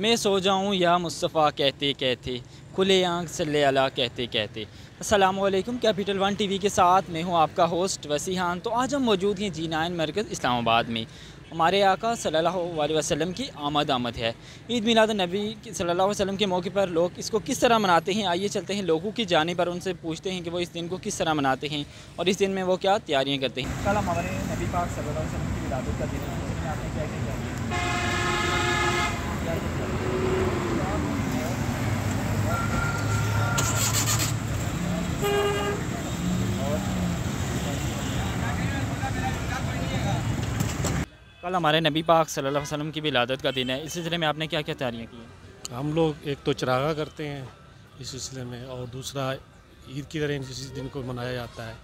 मैं सो जाऊँ या मुस्तफ़ा कहते कहते, खुले आँख सल्ले अला कहते कहते। अस्सलामु अलैकुम, कैपिटल वन टीवी के साथ मैं हूँ आपका होस्ट वसीहान। तो आज हम मौजूद हैं G9 मरकज़ इस्लामाबाद में। हमारे आका सल्लल्लाहु अलैहि वसल्लम की आमद है। ईद मिलाद नबी सल्लल्लाहु अलैहि वसल्लम के मौके पर लोग इसको किस तरह मनाते हैं, आइए चलते हैं लोगों की जानिब पर, उनसे पूछते हैं कि वो इस दिन को किस तरह मनाते हैं और इस दिन में वो क्या तैयारियाँ करते हैं। कल हमारे नबी पाक सल्लल्लाहु अलैहि वसल्लम की विलादत का दिन है, उसमें आपने क्या क्या किया? कल हमारे नबी पाक सल्लल्लाहु अलैहि वसल्लम की विलादत का दिन है, इस सिलसिले में आपने क्या क्या तैयारियाँ की हैं? हम लोग एक तो चरागा करते हैं इस सिलसिले में, और दूसरा ईद की तरह इस दिन को मनाया जाता है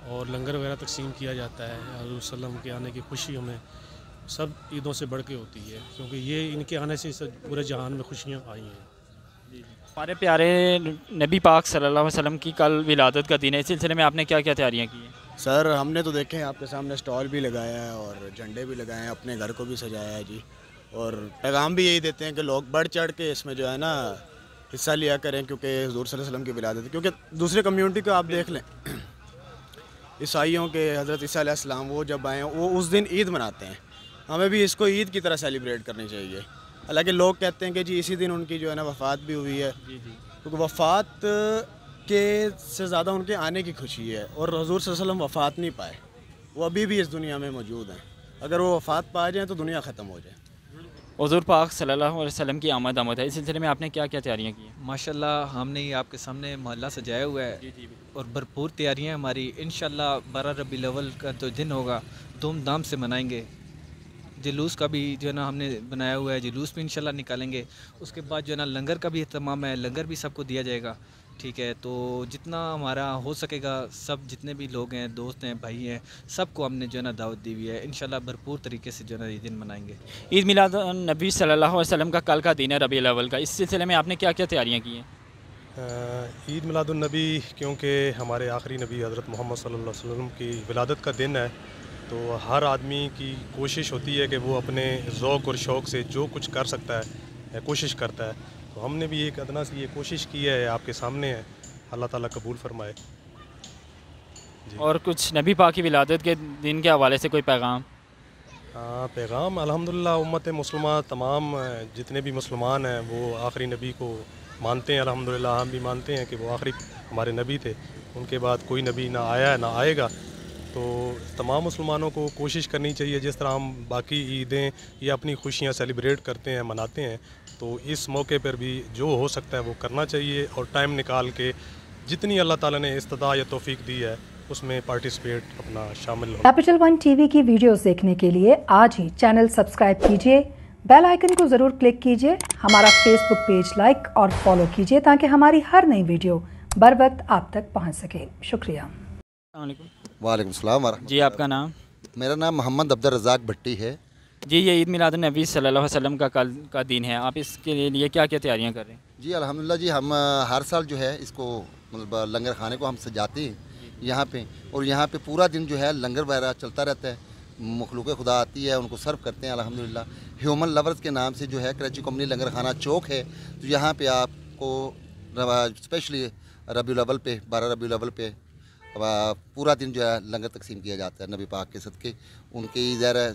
और लंगर वगैरह तकसीम किया जाता है। हज़रत वसल्लम के आने की खुशी हमें सब ईदों से बढ़ के होती है, क्योंकि ये इनके आने से पूरे जहान में खुशियाँ आई हैं। हमारे प्यारे नबी पाक सल्लल्लाहु अलैहि वसल्लम की कल विलादत का दिन है, इस सिलसिले में आपने क्या क्या तैयारियाँ की हैं? सर हमने तो देखे हैं, आपके सामने स्टॉल भी लगाया है और झंडे भी लगाए हैं, अपने घर को भी सजाया है जी। और पैगाम भी यही देते हैं कि लोग बढ़ चढ़ के इसमें जो है ना हिस्सा लिया करें, क्योंकि हुज़ूर सल्लल्लाहु अलैहि वसल्लम की विलादत है। क्योंकि दूसरे कम्युनिटी को आप देख लें, ईसाइयों के हज़रत ईसा अलैहिस्सलाम वो जब आए हैं वो उस दिन ईद मनाते हैं, हमें भी इसको ईद की तरह सेलिब्रेट करनी चाहिए। हालांकि लोग कहते हैं कि जी इसी दिन उनकी जो है ना वफ़ात भी हुई है, क्योंकि वफ़ात के से ज़्यादा उनके आने की खुशी है। और हुज़ूर सल्लल्लाहु अलैहि वसल्लम वफ़ात नहीं पाए, वो अभी भी इस दुनिया में मौजूद हैं। अगर वो वफ़ात पा जाएँ तो दुनिया ख़त्म हो जाए। हुज़ूर पाक सल्लल्लाहु अलैहि वसल्लम की आमद है, इस सिलसिले में आपने क्या क्या तैयारियाँ की हैं? माशाल्लाह हमने ये आपके सामने मोहल्ला सजाया हुआ है और भरपूर तैयारियां हमारी। इंशाल्लाह 12 रबीउल अव्वल का जो दिन होगा धूमधाम से मनाएंगे। जुलूस का भी जो है ना हमने बनाया हुआ है, जुलूस भी इंशाल्लाह निकालेंगे। उसके बाद जो है ना लंगर का भी एहतमाम है, लंगर भी सबको दिया जाएगा। ठीक है, तो जितना हमारा हो सकेगा सब जितने भी लोग हैं, दोस्त हैं, भाई हैं, सबको हमने जो है ना दावत दी हुई है। इंशाल्लाह भरपूर तरीके से जो है ना ये दिन मनाएंगे। ईद मिलाद नबी सल्लल्लाहु अलैहि वसल्लम का कल का दिन है रबीउल अव्वल का, इस सिलसिले में आपने क्या क्या तैयारियाँ की हैं? ईद मिलादुन्नबी क्योंकि हमारे आखिरी नबी हज़रत मोहम्मद सल्लल्लाहु अलैहि वसल्लम की विलादत का दिन है, तो हर आदमी की कोशिश होती है कि वो अपने ज़ौक़ और शौक़ से जो कुछ कर सकता है कोशिश करता है। तो हमने भी एक अदना सी ये कोशिश की है, आपके सामने है, अल्लाह ताला कबूल फरमाए। और कुछ नबी पाक की विलादत के दिन के हवाले से कोई पैगाम? हाँ, पैगाम अल्हम्दुलिल्लाह उम्मत मुस्लिमा तमाम जितने भी मुसलमान हैं वो आखिरी नबी को मानते हैं। अल्हम्दुलिल्लाह हम भी मानते हैं कि वो आखिरी हमारे नबी थे, उनके बाद कोई नबी ना आया है ना आएगा। तो तमाम मुसलमानों को कोशिश करनी चाहिए, जिस तरह हम बाकी ईदें या अपनी खुशियाँ सेलिब्रेट करते हैं, मनाते हैं, तो इस मौके पर भी जो हो सकता है वो करना चाहिए और टाइम निकाल के जितनी अल्लाह ताला ने इस्तिताअत या तौफीक दी है उसमें पार्टिसिपेट अपना शामिल हो। कैपिटल वन टीवी की वीडियोस देखने के लिए आज ही चैनल सब्सक्राइब कीजिए, बेल आइकन को जरूर क्लिक कीजिए, हमारा फेसबुक पेज लाइक और फॉलो कीजिए ताकि हमारी हर नई वीडियो बर वक्त आप तक पहुंच सके। शुक्रिया। वालेकुम सलाम। जी आपका नाम? मेरा नाम मोहम्मद अब्दुल रज़ाक भट्टी है। जी ये ईद मिलाद नबी सल्लल्लाहु अलैहि वसल्लम का कल का दिन है, आप इसके लिए क्या क्या तैयारियाँ कर रहे हैं? जी अल्हम्दुलिल्लाह जी, हम हर साल जो है इसको मतलब लंगर खाने को हम सजाते हैं यहाँ पे, और यहाँ पे पूरा दिन जो है लंगर वगैरह चलता रहता है। मखलूक़ खुदा आती है, उनको सर्व करते हैं अल्हम्दुलिल्लाह। ह्यूमन लवर्स के नाम से जो है कराची कॉमनी लंगर खाना चौक है, तो यहाँ पे आपको स्पेशली रबीउल अव्वल पे 12 रबीउल अव्वल पे पूरा दिन जो है लंगर तकसीम किया जाता है। नबी पाक के सदक़े उनके ज़रा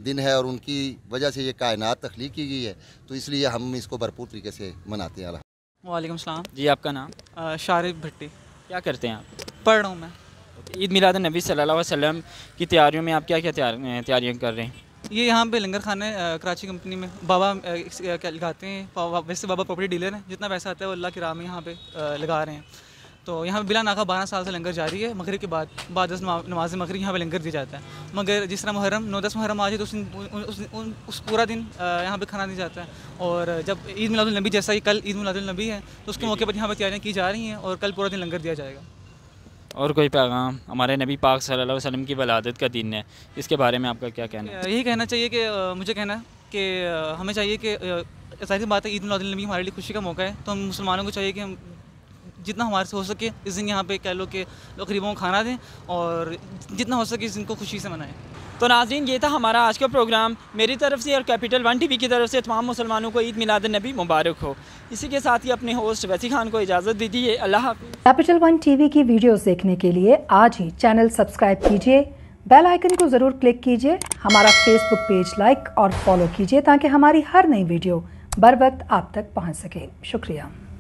दिन है और उनकी वजह से ये कायनात तख्लीक की गई है, तो इसलिए हम इसको भरपूर तरीके से मनाते हैं। वालेकुम सलाम। जी आपका नाम? शारिफ भट्टी। क्या करते हैं आप? पढ़ रहा हूँ मैं। ईद मिलाद नबी सल्लल्लाहु अलैहि वसल्लम की तैयारियों में आप क्या क्या तैयारियाँ कर रहे हैं? ये यहाँ पे लंगर खाने कराची कंपनी में बाबा क्या लगाते हैं। वैसे बाबा प्रॉपर्टी डीलर हैं, जितना पैसा आता है वो अल्लाह की राह में यहाँ पे लगा रहे हैं। तो यहाँ पे बिला नाका 12 साल से लंगर जारी है। मगरिब के बाद 10 नमाज मगरिब यहाँ पे लंगर दिया जाता है। मगर जिस तरह मुहर्रम 9-10 मुहर्रम आ जाए तो उस पूरा दिन यहाँ पे खाना दिया जाता है। और जब ईद मिलादुल नबी जैसा ही कल ईद मिलादुल नबी है, तो उसके मौके पर यहाँ पर तैयारियाँ की जा रही हैं और कल पूरा दिन लंगर दिया जाएगा। और कोई पैगाम? हमारे नबी पाक सल्लल्लाहु अलैहि वसल्लम की विलादत का दिन है, इसके बारे में आपका क्या कहना है? यही कहना चाहिए कि मुझे कहना है कि हमें चाहिए कि ज़ाहिर बात है ईद मिलादुल नबी हमारे लिए खुशी का मौका है, तो हम मुसलमानों को चाहिए कि हम जितना हमारे से हो सके इस दिन यहाँ पे कह लो कि लोग गरीबों को खाना दें और जितना हो सके इस दिन को खुशी से मनाएं। तो नाज़रीन, ये था हमारा आज का प्रोग्राम। मेरी तरफ से और कैपिटल वन टीवी की तरफ से तमाम मुसलमानों को ईद मिलाद नबी मुबारक हो। इसी के साथ ही अपने होस्ट वैसी खान को इजाज़त दीजिए। अल्लाह हाफ़िज़। कैपिटल वन टीवी की वीडियोस देखने के लिए आज ही चैनल सब्सक्राइब कीजिए, बेल आइकन को ज़रूर क्लिक कीजिए, हमारा फेसबुक पेज लाइक और फॉलो कीजिए ताकि हमारी हर नई वीडियो बर वक्त आप तक पहुँच सके। शुक्रिया।